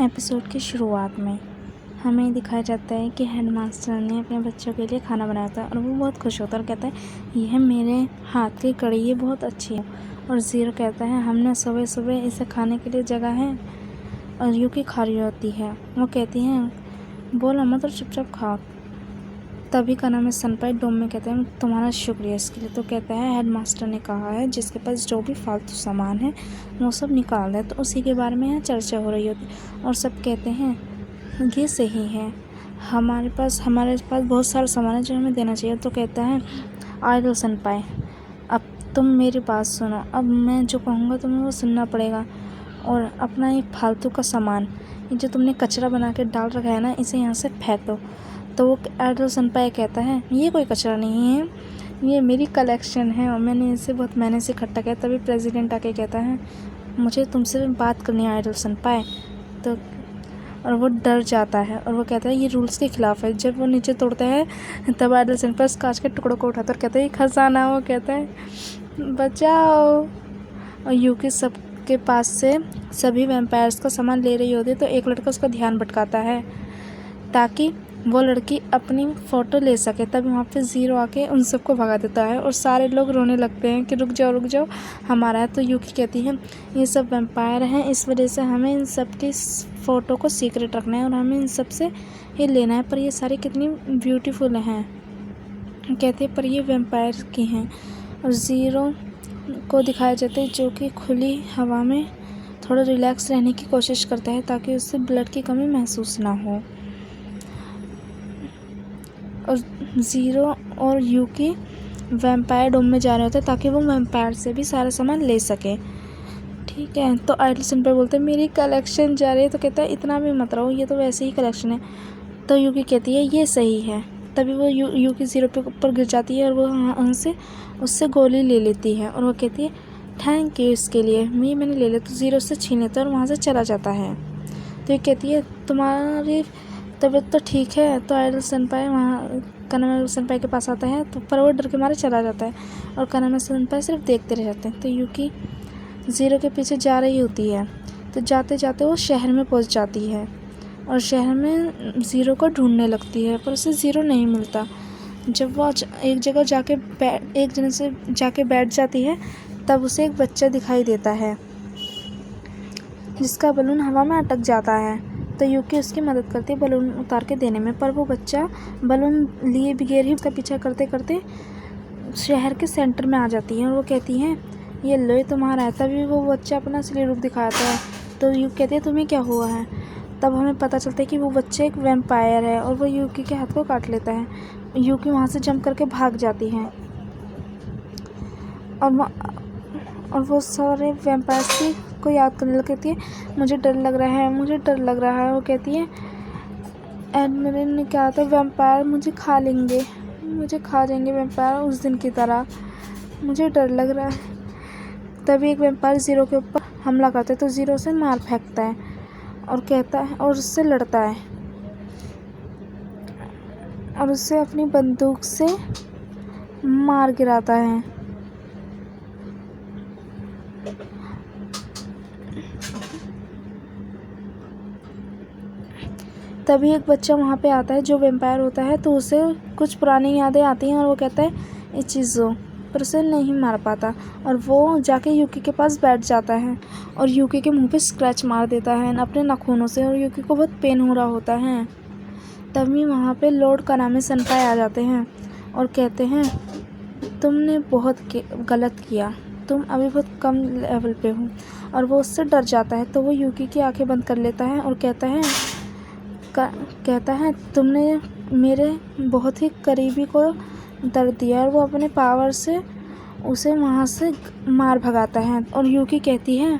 Episode की शुरुआत में हमें दिखाया जाता है कि हेडमास्टर ने अपने बच्चों के लिए खाना बनाया था और वो बहुत खुश होता है और कहता है यह मेरे हाथ की कढ़ी ये बहुत अच्छी है। और ज़ीरो कहता है हमने सुबह सुबह इसे खाने के लिए जगह है। और यूकी खा रही होती है, वो कहती हैं बोलो मत और चुपचाप खाओ। तभी का नाम है सनपाई डोम में कहते हैं तुम्हारा शुक्रिया इसके लिए। तो कहता है हेडमास्टर ने कहा है जिसके पास जो भी फालतू सामान है वो सब निकाल दे। तो उसी के बारे में यहाँ चर्चा हो रही होती और सब कहते हैं ये सही है, हमारे पास बहुत सारा सामान है जो हमें देना चाहिए। तो कहता है आइडल सनपाई अब तुम मेरी बात सुनो, अब मैं जो कहूँगा तुम्हें वो सुनना पड़ेगा। और अपना ये फालतू का सामान ये जो तुमने कचरा बना के डाल रखा है ना इसे यहाँ से फेंक दो। तो वो आइडल सनपाई कहता है ये कोई कचरा नहीं है, ये मेरी कलेक्शन है और मैंने इसे बहुत मेहनत से इकट्ठा किया। तभी प्रेसिडेंट आके कहता है मुझे तुमसे बात करनी है आइडल सनपाई। तो और वो डर जाता है और वो कहता है ये रूल्स के खिलाफ है। जब वो नीचे तोड़ता है तब आइडल सनपाई उस कांच के टुकड़ों को उठाता है और कहता है ये खजाना। वो कहता है बचाओ। और यूकी सबके पास से सभी वैम्पायर्स का सामान ले रही होती है तो एक लड़का उसका ध्यान भटकाता है ताकि वो लड़की अपनी फ़ोटो ले सके। तभी वहाँ पे ज़ीरो आके उन सबको भगा देता है और सारे लोग रोने लगते हैं कि रुक जाओ हमारा है। तो यूकी कहती है ये सब वैम्पायर हैं, इस वजह से हमें इन सब की फ़ोटो को सीक्रेट रखना है और हमें इन सब से ये लेना है। पर ये सारी कितनी ब्यूटीफुल हैं, कहती है पर ये वैम्पायर की हैं। और ज़ीरो को दिखाया जाता है जो कि खुली हवा में थोड़ा रिलैक्स रहने की कोशिश करता है ताकि उससे ब्लड की कमी महसूस ना हो। और ज़ीरो और यूकी वैम्पायर डोम में जा रहे होते हैं ताकि वो वैम्पायर से भी सारा सामान ले सके। ठीक है, तो आइडल सनपाई बोलते हैं मेरी कलेक्शन जा रही है। तो कहता है इतना भी मत रहो, ये तो वैसे ही कलेक्शन है। तो यूकी कहती है ये सही है। तभी वो यूकी ज़ीरो पे ऊपर गिर जाती है और वो उनसे उससे गोली ले लेती है और वो कहती है थैंक यू इसके लिए, मैंने ले लिया। तो ज़ीरो से छीन लेता है और वहाँ से चला जाता है। तो ये कहती है तुम्हारी तबीयत तो ठीक है। तो आइडल सनपाई वहाँ कानामे सनपाई के पास आता है तो पर वो डर के मारे चला जाता है और कानामे सनपाई सिर्फ देखते रह जाते हैं। तो यूकी ज़ीरो के पीछे जा रही होती है तो जाते जाते वो शहर में पहुँच जाती है और शहर में ज़ीरो को ढूंढने लगती है पर उसे ज़ीरो नहीं मिलता। जब वो एक जगह से जाके बैठ जाती है तब उसे एक बच्चा दिखाई देता है जिसका बलून हवा में अटक जाता है। तो यूकी उसकी मदद करती है बलून उतार के देने में, पर वो बच्चा बलून लिए बगैर ही उसका पीछा करते करते शहर के सेंटर में आ जाती है और वो कहती हैं ये लो तुम्हारा है। तभी वो बच्चा अपना असली रूप दिखाता है। तो यूकी कहती है तुम्हें क्या हुआ है। तब हमें पता चलता है कि वो बच्चा एक वैम्पायर है और वो यूकी के हाथ को काट लेता है। यूकी वहाँ से जंप करके भाग जाती है और वो सारे वैम्पायर्स को याद करने लगती है मुझे डर लग रहा है। वो कहती है एडमिरल ने कहा था वैम्पायर मुझे खा जाएंगे वैम्पायर उस दिन की तरह, मुझे डर लग रहा है। तभी एक वैम्पायर ज़ीरो के ऊपर हमला करता है तो ज़ीरो से मार फेंकता है और कहता है और उससे लड़ता है और उससे अपनी बंदूक से मार गिराता है। तभी एक बच्चा वहाँ पे आता है जो वैम्पायर होता है तो उसे कुछ पुरानी यादें आती हैं और वो कहता है ये चीज़ों पर उसे नहीं मार पाता और वो जाके यूकी के पास बैठ जाता है और यूकी के मुंह पे स्क्रैच मार देता है अपने नाखूनों से और यूकी को बहुत पेन हो रहा होता है। तभी वहाँ पे लॉर्ड कानामे सनपाई आ जाते हैं और कहते हैं तुमने बहुत गलत किया, तुम अभी बहुत कम लेवल पे हो। और वो उससे डर जाता है तो वो यूकी की आंखें बंद कर लेता है और कहता है तुमने मेरे बहुत ही करीबी को दर्द दिया और वो अपने पावर से उसे वहाँ से मार भगाता है। और यूकी कहती है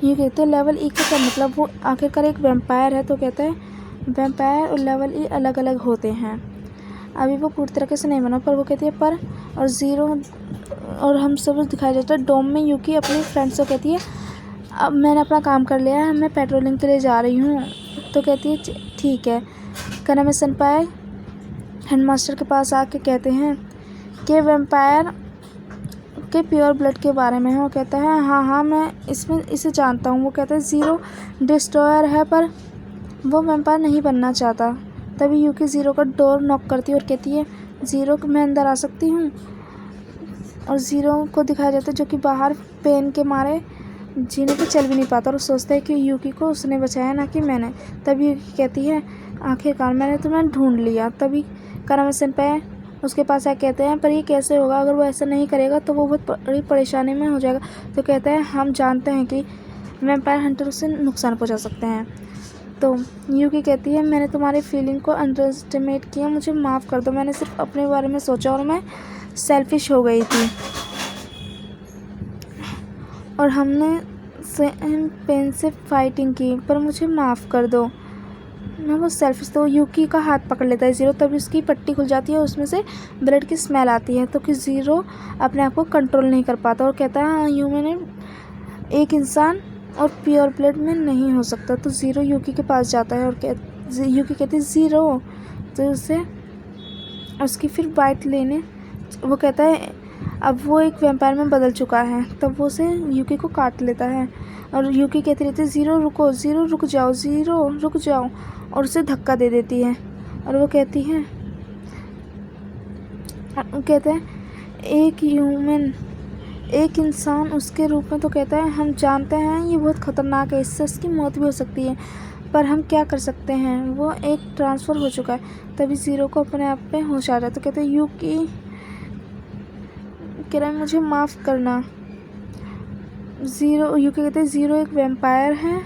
लेवल ई का क्या मतलब, वो आखिरकार एक वैम्पायर है। तो कहता है वैम्पायर और लेवल ई अलग अलग होते हैं, अभी वो पूरी तरीके से नहीं बना। पर वो कहती है पर और ज़ीरो और हम सब दिखाया जाता है डोम में यूकी अपनी फ्रेंड्स को कहती है अब मैंने अपना काम कर लिया है, मैं पेट्रोलिंग के लिए जा रही हूँ। तो कहती है ठीक है। कानामे सनपाई हेडमास्टर के पास आके कहते हैं कि वैम्पायर के प्योर ब्लड के बारे में है। वो कहता है हाँ मैं इसे जानता हूँ। वो कहता है ज़ीरो डिस्ट्रॉयर है पर वो वैम्पायर नहीं बनना चाहता। तभी यूकी ज़ीरो का डोर नॉक करती है और कहती है ज़ीरो मैं अंदर आ सकती हूँ। और ज़ीरो को दिखाया जाता है जो कि बाहर पेन के मारे जीने पे चल भी नहीं पाता और सोचता है कि यूकी को उसने बचाया ना कि मैंने। तभी यूकी कहती है आखिरकार मैंने तुम्हें ढूंढ लिया। तभी कारामसन पे उसके पास आके कहते हैं पर ये कैसे होगा, अगर वो ऐसा नहीं करेगा तो वो बहुत बड़ी परेशानी में हो जाएगा। तो कहते हैं हम जानते हैं कि वैम्पायर हंटर उसे नुकसान पहुंचा सकते हैं। तो यूकी कहती है मैंने तुम्हारी फीलिंग को अंडर एस्टिमेट किया, मुझे माफ़ कर दो। मैंने सिर्फ अपने बारे में सोचा और मैं सेल्फिश हो गई थी और हमने सेम पेन से फाइटिंग की, पर मुझे माफ़ कर दो, मैं वो सेल्फिश। तो यूकी का हाथ पकड़ लेता है ज़ीरो। तभी उसकी पट्टी खुल जाती है और उसमें से ब्लड की स्मेल आती है। तो कि ज़ीरो अपने आप को कंट्रोल नहीं कर पाता और कहता है हाँ ह्यूमन एक इंसान और प्योर ब्लड में नहीं हो सकता। तो ज़ीरो यूकी के पास जाता है और यूकी कहती है ज़ीरो। तो उसे उसकी फिर बाइट लेने वो कहता है अब वो एक वैम्पायर में बदल चुका है। तब वो उसे यूकी को काट लेता है और यूकी कहती रहती है ज़ीरो रुको, ज़ीरो रुक जाओ, ज़ीरो रुक जाओ, और उसे धक्का दे देती है। और वो कहती है कहते हैं एक ह्यूमन एक इंसान उसके रूप में। तो कहता है हम जानते हैं ये बहुत ख़तरनाक है, इससे उसकी मौत भी हो सकती है, पर हम क्या कर सकते हैं, वो एक ट्रांसफ़र हो चुका है। तभी ज़ीरो को अपने आप पे होश आ जाता है। तो कहते हैं यूकी कह रहा है मुझे माफ़ करना। ज़ीरो यूकी कहते हैं ज़ीरो एक वैम्पायर है